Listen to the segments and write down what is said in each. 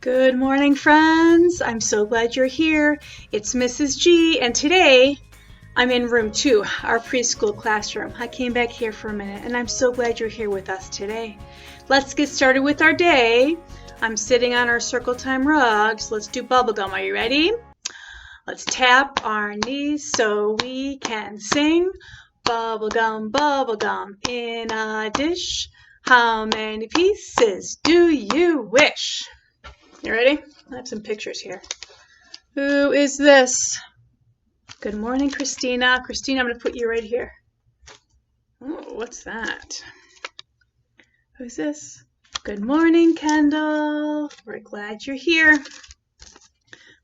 Good morning, friends. I'm so glad you're here. It's Mrs. G, and today I'm in room 2, our preschool classroom. I came back here for a minute, and I'm so glad you're here with us today. Let's get started with our day. I'm sitting on our circle time rugs. Let's do bubblegum. Are you ready? Let's tap our knees so we can sing. Bubblegum, bubblegum in a dish. How many pieces do you wish? You ready? I have some pictures here. Who is this? Good morning, Christina. Christina, I'm going to put you right here. Oh, what's that? Who's this? Good morning, Kendall. We're glad you're here.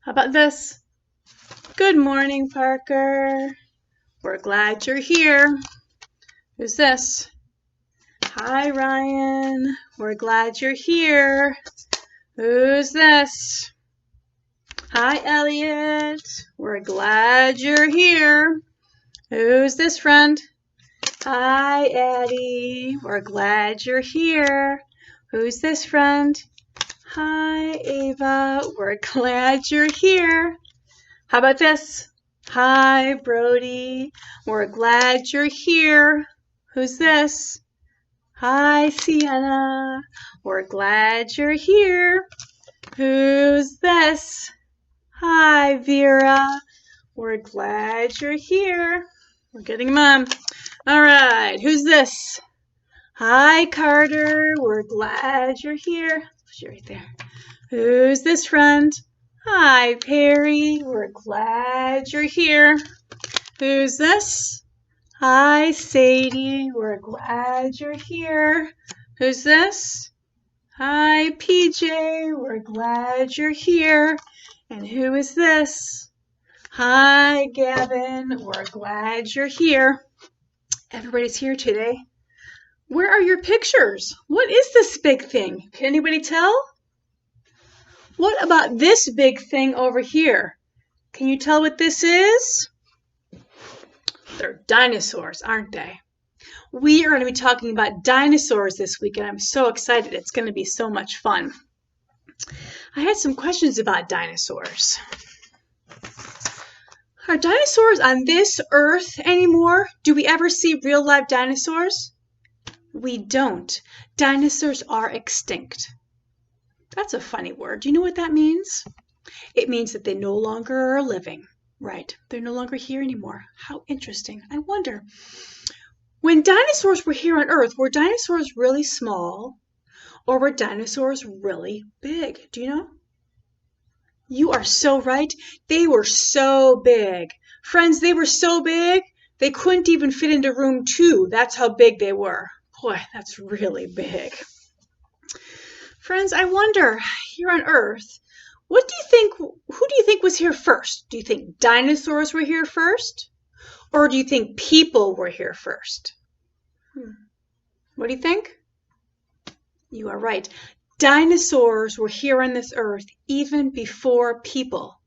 How about this? Good morning, Parker. We're glad you're here. Who's this? Hi, Ryan. We're glad you're here. Who's this? Hi, Elliot. We're glad you're here. Who's this friend? Hi, Addie. We're glad you're here. Who's this friend? Hi, Ava. We're glad you're here. How about this? Hi, Brody. We're glad you're here. Who's this? Hi, Sienna. We're glad you're here. Who's this? Hi, Vera. We're glad you're here. We're getting them on. All right, who's this? Hi, Carter. We're glad you're here. Put you right there. Who's this friend? Hi, Perry. We're glad you're here. Who's this? Hi, Sadie. We're glad you're here. Who's this? Hi, PJ. We're glad you're here. And who is this? Hi, Gavin. We're glad you're here. Everybody's here today. Where are your pictures? What is this big thing? Can anybody tell? What about this big thing over here? Can you tell what this is? They're dinosaurs, aren't they? We are going to be talking about dinosaurs this week, and I'm so excited. It's going to be so much fun. I had some questions about dinosaurs. Are dinosaurs on this earth anymore? Do we ever see real live dinosaurs? We don't. Dinosaurs are extinct. That's a funny word. Do you know what that means? It means that they no longer are living. Right. They're no longer here anymore. How interesting. I wonder. When dinosaurs were here on Earth, were dinosaurs really small or were dinosaurs really big? Do you know? You are so right. They were so big. Friends, they were so big, they couldn't even fit into room 2. That's how big they were. Boy, that's really big. Friends, I wonder, here on Earth, who do you think was here first? Do you think dinosaurs were here first? Or do you think people were here first? What do you think? You are right. Dinosaurs were here on this earth even before people.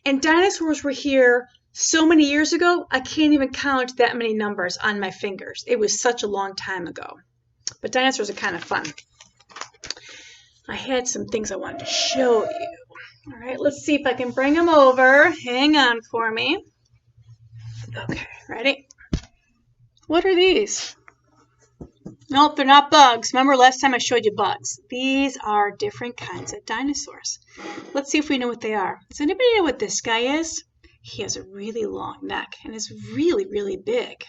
And dinosaurs were here so many years ago, I can't even count that many numbers on my fingers. It was such a long time ago. But dinosaurs are kind of fun. I had some things I wanted to show you. All right, let's see if I can bring them over. Hang on for me. Okay, ready? What are these? Nope, they're not bugs. Remember last time I showed you bugs. These are different kinds of dinosaurs. Let's see if we know what they are. Does anybody know what this guy is? He has a really long neck and is really, really big.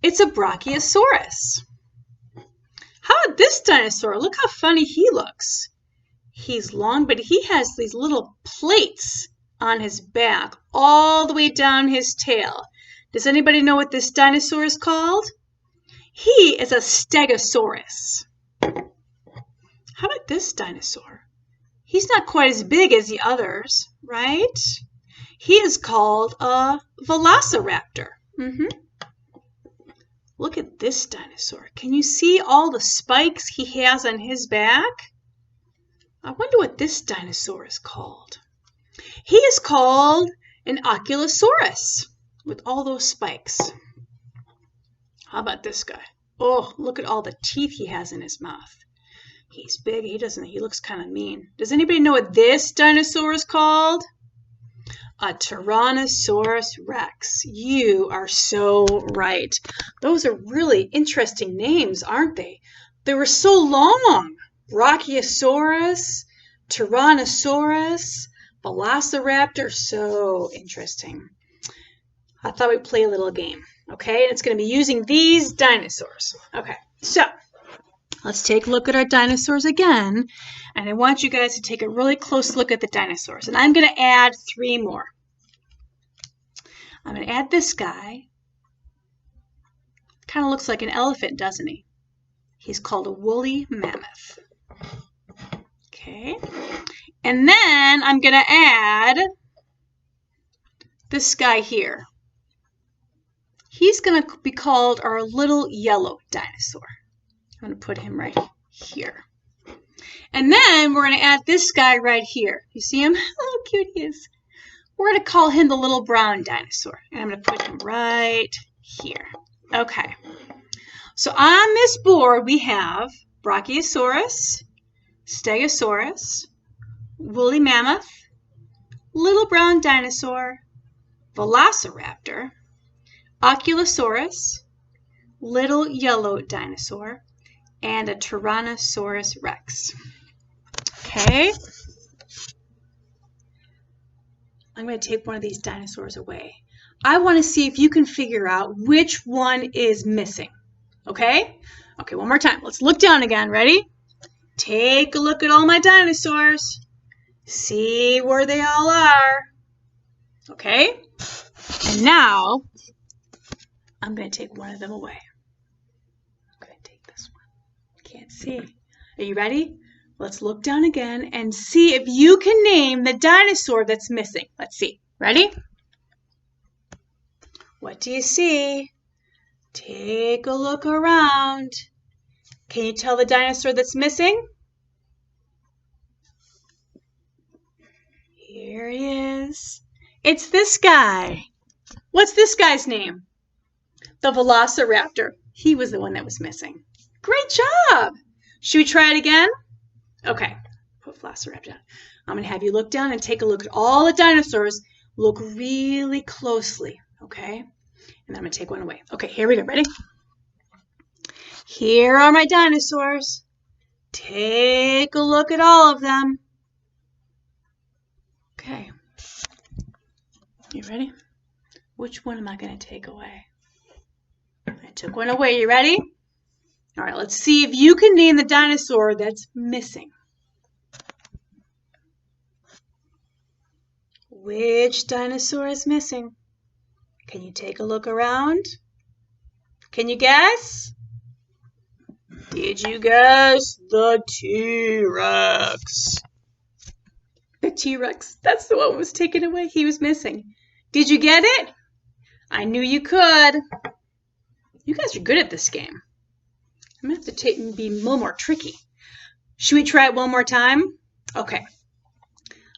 It's a Brachiosaurus. How about this dinosaur? Look how funny he looks. He's long, but he has these little plates on his back all the way down his tail. Does anybody know what this dinosaur is called? He is a Stegosaurus. How about this dinosaur? He's not quite as big as the others, right? He is called a Velociraptor. Look at this dinosaur. Can you see all the spikes he has on his back? I wonder what this dinosaur is called. He is called an Ankylosaurus with all those spikes. How about this guy? Oh, look at all the teeth he has in his mouth. He's big. He looks kind of mean. Does anybody know what this dinosaur is called? A Tyrannosaurus Rex. You are so right. Those are really interesting names, aren't they? They were so long. Brachiosaurus, Tyrannosaurus, Velociraptor. So interesting. I thought we'd play a little game, okay? And it's going to be using these dinosaurs. Okay, so let's take a look at our dinosaurs again. And I want you guys to take a really close look at the dinosaurs. And I'm going to add 3 more. I'm going to add this guy. Kind of looks like an elephant, doesn't he? He's called a woolly mammoth. Okay. And then I'm going to add this guy here. He's going to be called our little yellow dinosaur. I'm going to put him right here. And then we're going to add this guy right here. You see him? How cute he is. We're going to call him the little brown dinosaur. And I'm going to put him right here. Okay. So on this board we have Brachiosaurus, Stegosaurus, woolly mammoth, little brown dinosaur, Velociraptor, Oculosaurus, little yellow dinosaur, and a Tyrannosaurus Rex. Okay. I'm going to take one of these dinosaurs away. I want to see if you can figure out which one is missing. Okay? Okay, one more time. Let's look down again. Ready? Take a look at all my dinosaurs. See where they all are. Okay? And now, I'm going to take one of them away. I'm going to take this one. Can't see. Are you ready? Let's look down again and see if you can name the dinosaur that's missing. Let's see. Ready? What do you see? Take a look around. Can you tell the dinosaur that's missing? Here he is. It's this guy. What's this guy's name? The Velociraptor. He was the one that was missing. Great job. Should we try it again? Okay, put Velociraptor down. I'm going to have you look down and take a look at all the dinosaurs. Look really closely, okay? And then I'm going to take one away. Okay, here we go. Ready? Here are my dinosaurs. Take a look at all of them. Okay. You ready? Which one am I going to take away? I took one away. You ready? All right, let's see if you can name the dinosaur that's missing. Which dinosaur is missing? Can you take a look around? Can you guess? Did you guess the T-Rex? The T-Rex. That's the one that was taken away. He was missing. Did you get it? I knew you could. You guys are good at this game. I'm going to have to be a little more tricky. Should we try it one more time? Okay.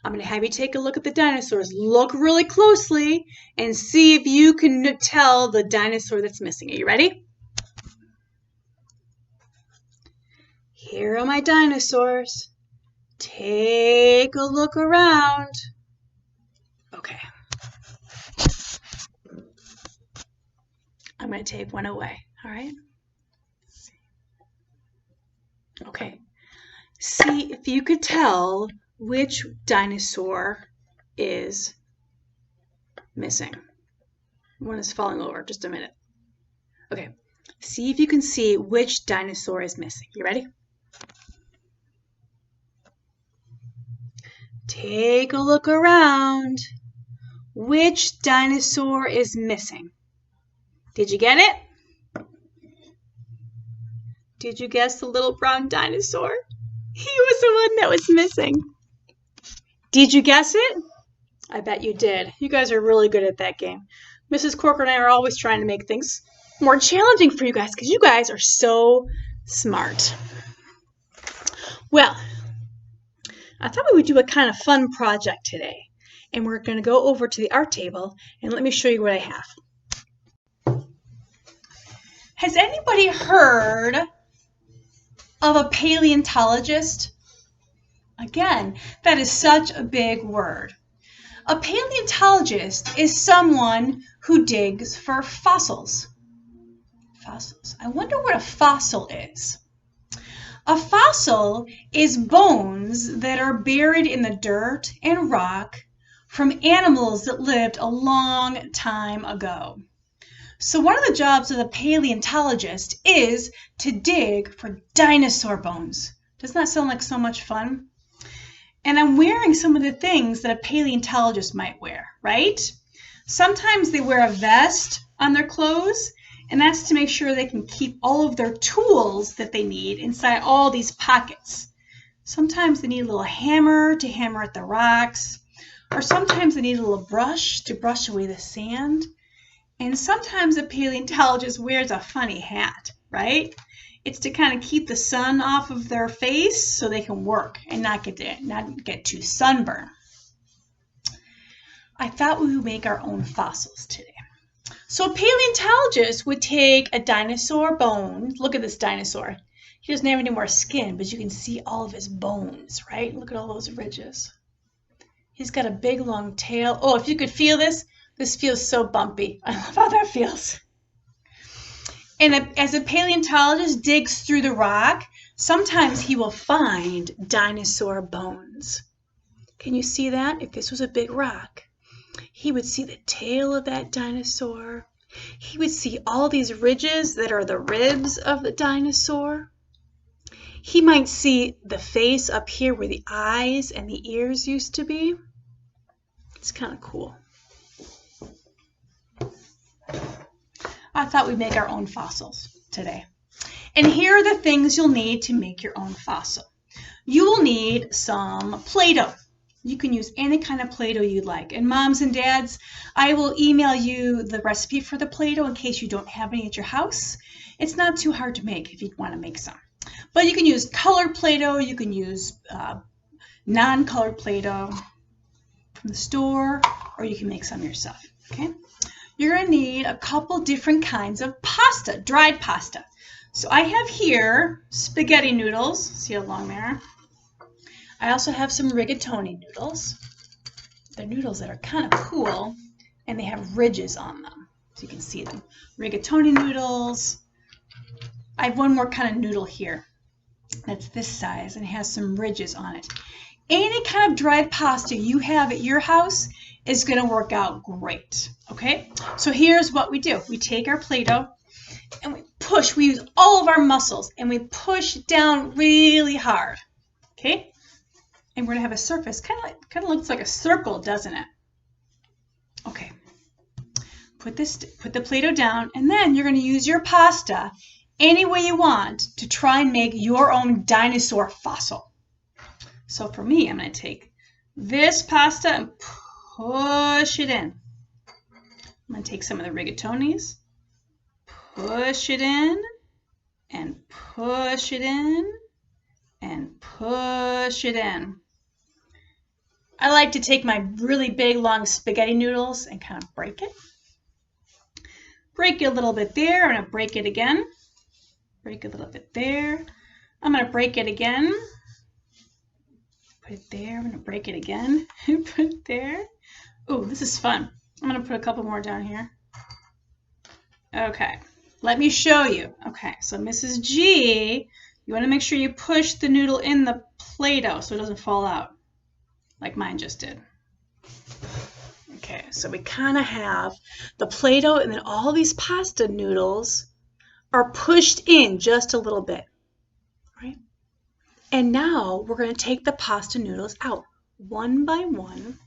I'm going to have you take a look at the dinosaurs. Look really closely and see if you can tell the dinosaur that's missing. Are you ready? Here are my dinosaurs. Take a look around. Okay. I'm going to take one away. All right? Okay. See if you could tell which dinosaur is missing. One is falling over. Just a minute. Okay. See if you can see which dinosaur is missing. You ready? Take a look around. Which dinosaur is missing? Did you get it? Did you guess the little brown dinosaur? He was the one that was missing. Did you guess it? I bet you did. You guys are really good at that game. Mrs. Corker and I are always trying to make things more challenging for you guys because you guys are so smart. Well, I thought we would do a kind of fun project today. And we're going to go over to the art table and let me show you what I have. Has anybody heard of a paleontologist? Again, that is such a big word. A paleontologist is someone who digs for fossils. Fossils. I wonder what a fossil is. A fossil is bones that are buried in the dirt and rock from animals that lived a long time ago. So one of the jobs of the paleontologist is to dig for dinosaur bones. Doesn't that sound like so much fun? And I'm wearing some of the things that a paleontologist might wear, right? Sometimes they wear a vest on their clothes, and that's to make sure they can keep all of their tools that they need inside all these pockets. Sometimes they need a little hammer to hammer at the rocks, or sometimes they need a little brush to brush away the sand. And sometimes a paleontologist wears a funny hat, right? It's to kind of keep the sun off of their face so they can work and not get too sunburned. I thought we would make our own fossils today. So a paleontologist would take a dinosaur bone. Look at this dinosaur. He doesn't have any more skin, but you can see all of his bones, right? Look at all those ridges. He's got a big long tail. Oh, if you could feel this, this feels so bumpy. I love how that feels. And as a paleontologist digs through the rock, sometimes he will find dinosaur bones. Can you see that? If this was a big rock, he would see the tail of that dinosaur. He would see all these ridges that are the ribs of the dinosaur. He might see the face up here where the eyes and the ears used to be. It's kind of cool. I thought we'd make our own fossils today. And here are the things you'll need to make your own fossil. You will need some Play-Doh. You can use any kind of Play-Doh you'd like. And moms and dads, I will email you the recipe for the Play-Doh in case you don't have any at your house. It's not too hard to make if you want to make some. But you can use colored Play-Doh. You can use non-colored Play-Doh from the store, or you can make some yourself. Okay? You're going to need a couple different kinds of pasta, dried pasta. So I have here spaghetti noodles. See how long they are? I also have some rigatoni noodles. They're noodles that are kind of cool, and they have ridges on them, so you can see them. Rigatoni noodles. I have one more kind of noodle here that's this size and has some ridges on it. Any kind of dried pasta you have at your house is going to work out great, okay? So here's what we do. We take our Play-Doh and we push. We use all of our muscles and we push down really hard, okay? And we're going to have a surface. Kind of looks like a circle, doesn't it? Okay. Put the Play-Doh down, and then you're going to use your pasta any way you want to try and make your own dinosaur fossil. So for me, I'm going to take this pasta and push it in. I'm going to take some of the rigatonis, push it in, and push it in, and push it in. I like to take my really big, long spaghetti noodles and kind of break it. Break it a little bit there. I'm going to break it again. Break a little bit there. I'm going to break it again. Put it there. I'm going to break it again. Put it there. Ooh, this is fun. I'm going to put a couple more down here. Okay, let me show you. Okay, so Mrs. G, you want to make sure you push the noodle in the Play-Doh so it doesn't fall out like mine just did. Okay, so we kind of have the Play-Doh, and then all these pasta noodles are pushed in just a little bit, right? And now we're going to take the pasta noodles out one by one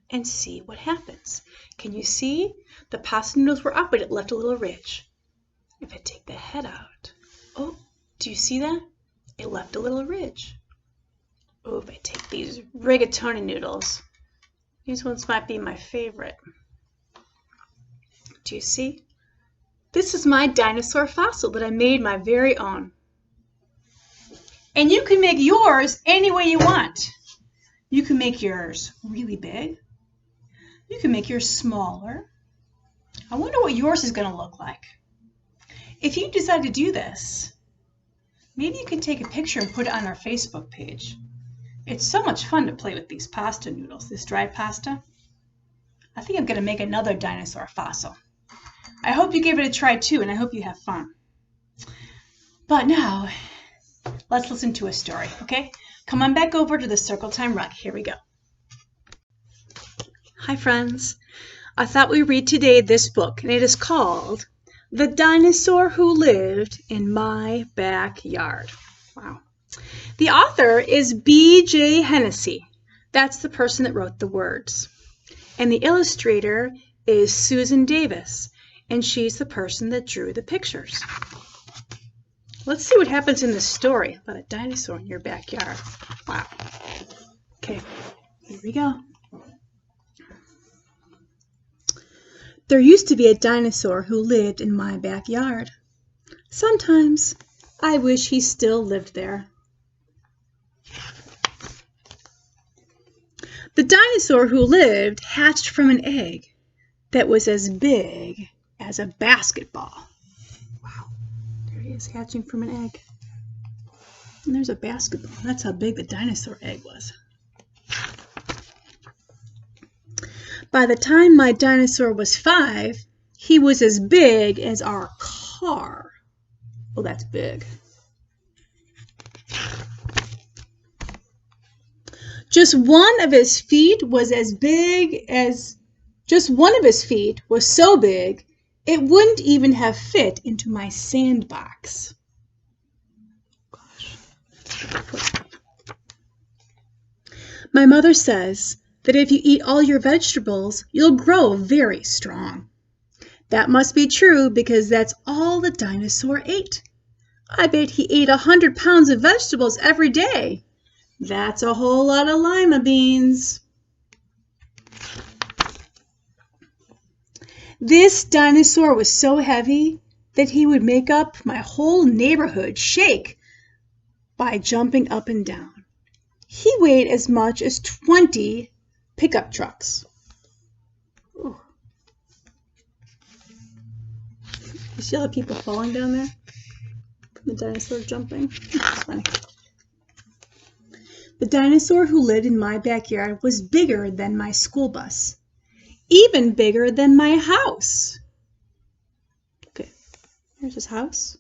and see what happens. Can you see? The pasta noodles were up, but it left a little ridge. If I take the head out, oh, do you see that? It left a little ridge. Oh, if I take these rigatoni noodles, these ones might be my favorite. Do you see? This is my dinosaur fossil that I made my very own. And you can make yours any way you want. You can make yours really big. You can make yours smaller. I wonder what yours is going to look like. If you decide to do this, Maybe you can take a picture and put it on our Facebook page. It's so much fun to play with these pasta noodles, this dry pasta. I think I'm going to make another dinosaur fossil. I hope you give it a try too, and I hope you have fun. But now, let's listen to a story, okay? Come on back over to the Circle Time Rug. Here we go. Hi, friends. I thought we'd read today this book, and it is called The Dinosaur Who Lived in My Backyard. Wow. The author is B.J. Hennessy. That's the person that wrote the words. And the illustrator is Susan Davis, and she's the person that drew the pictures. Let's see what happens in this story about a dinosaur in your backyard. Wow. Okay, here we go. There used to be a dinosaur who lived in my backyard. Sometimes I wish he still lived there. The dinosaur who lived hatched from an egg that was as big as a basketball. Wow, there he is hatching from an egg. And there's a basketball. That's how big the dinosaur egg was. By the time my dinosaur was 5, he was as big as our car. Oh, that's big. Just one of his feet was so big, it wouldn't even have fit into my sandbox. Gosh. My mother says that if you eat all your vegetables, you'll grow very strong. That must be true because that's all the dinosaur ate. I bet he ate 100 pounds of vegetables every day. That's a whole lot of lima beans. This dinosaur was so heavy that he would make up my whole neighborhood shake by jumping up and down. He weighed as much as 20 pickup trucks. Ooh. You see all the people falling down there from the dinosaur jumping? That's funny. The dinosaur who lived in my backyard was bigger than my school bus, even bigger than my house. Okay, here's his house.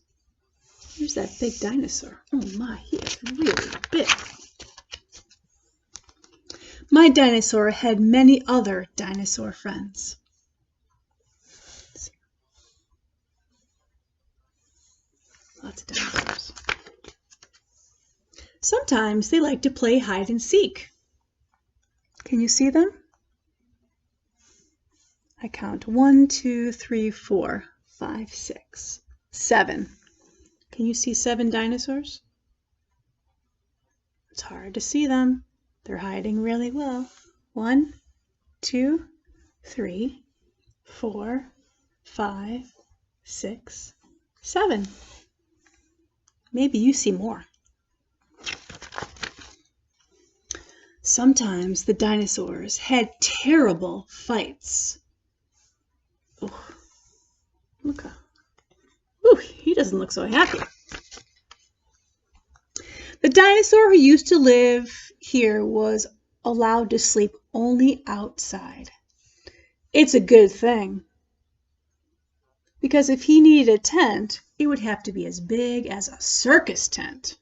Here's that big dinosaur. Oh my, he is really big. My dinosaur had many other dinosaur friends. Lots of dinosaurs. Sometimes they like to play hide and seek. Can you see them? I count 1, 2, 3, 4, 5, 6, 7. Can you see 7 dinosaurs? It's hard to see them. They're hiding really well. 1, 2, 3, 4, 5, 6, 7. Maybe you see more. Sometimes the dinosaurs had terrible fights. Oh, look. Ooh, he doesn't look so happy. The dinosaur who used to live here was allowed to sleep only outside. It's a good thing, because if he needed a tent, it would have to be as big as a circus tent.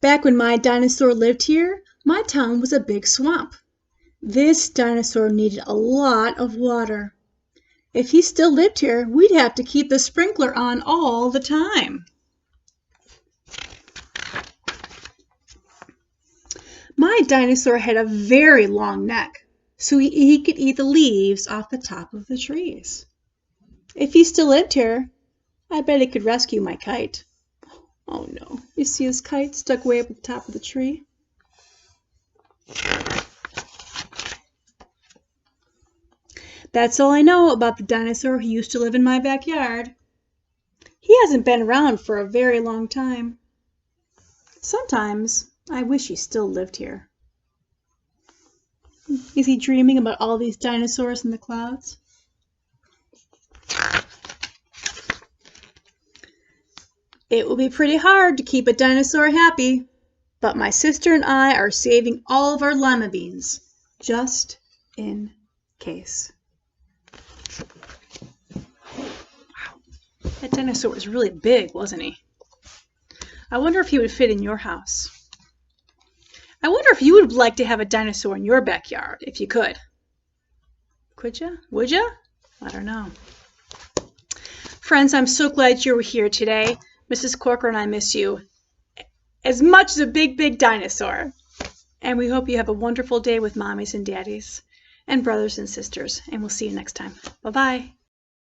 Back when my dinosaur lived here, my town was a big swamp. This dinosaur needed a lot of water. If he still lived here, we'd have to keep the sprinkler on all the time. My dinosaur had a very long neck, so he could eat the leaves off the top of the trees. If he still lived here, I bet he could rescue my kite. Oh no, you see his kite stuck way up at the top of the tree? That's all I know about the dinosaur who used to live in my backyard. He hasn't been around for a very long time. Sometimes I wish he still lived here. Is he dreaming about all these dinosaurs in the clouds? It will be pretty hard to keep a dinosaur happy, but my sister and I are saving all of our lima beans, just in case. Wow, that dinosaur was really big, wasn't he? I wonder if he would fit in your house. I wonder if you would like to have a dinosaur in your backyard, if you could. Could you? Would you? I don't know. Friends, I'm so glad you were here today. Mrs. Corker and I miss you as much as a big, big dinosaur. And we hope you have a wonderful day with mommies and daddies and brothers and sisters. And we'll see you next time. Bye-bye.